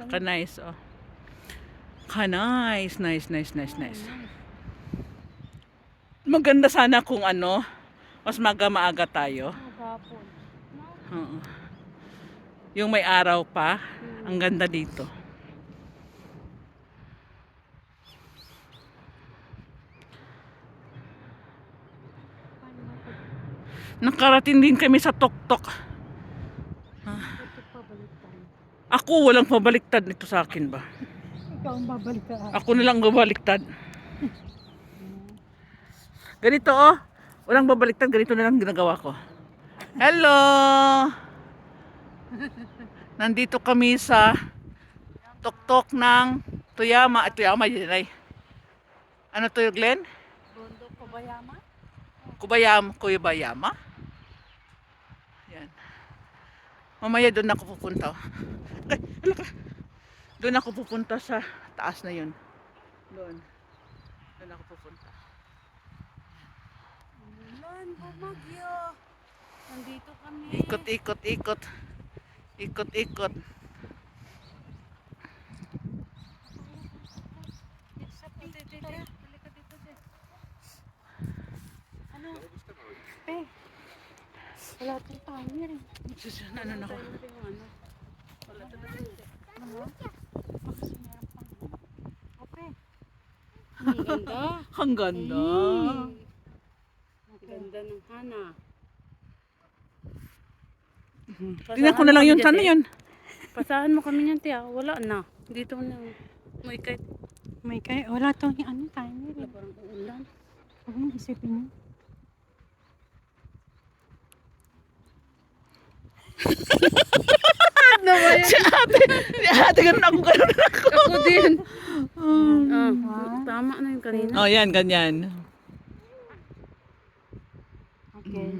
Ka-nice, oh. Ka-nice, nice, nice, nice, nice. Maganda sana kung ano, mas maaga tayo. Hapon. Oo. Yung may araw pa, ang ganda dito. Nakarating din kami sa Tuktok. Ito pabaliktad. Ako walang pabaliktad nito sa akin ba? Ikaw ang babalik ka. Ako nilang babaliktad. Ganito oh. Walang babaliktad, ganito na lang ginagawa ko. Hello! Nandito kami sa Tuktok ng Tuyama. Tuyama yun ay. Ano to yung Glenn? Bondo Kobayama? Kubayama? Yan. Mamaya doon ako pupunta. Ay, ano ka? Doon ako pupunta sa taas na yun. Doon. Doon ako pupunta. Ulan, bumagyo. Nandito kami. Ikot. Ikot. Ano? Pe. Wala tong timer eh. Ano na ako? Wala talaga. Ano? Kasi meron pang ope. Ang ganda. Ang ganda. Ang ganda ng hana. Tingnan ko na lang yun. Sana yun? Pasahan mo kami niyan, tiya. Wala na. Dito na. May kahit. Wala tong ano, timer eh. Parang ulan. Huwag mo isipin mo. Ano ba yan? Si ate, ganun ako. Ako din. Tama na yung kanina. Oh, yan, ganyan. Okay.